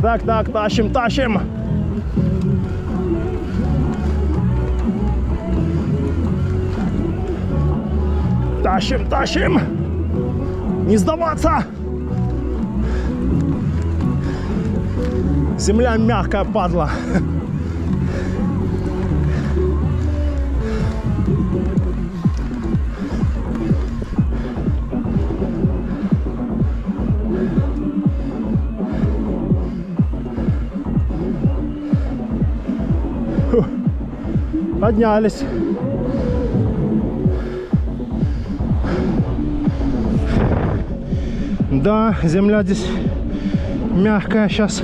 Так, тащим. Тащим. Не сдаваться. Земля мягкая, падла. Поднялись. Да, земля здесь мягкая сейчас.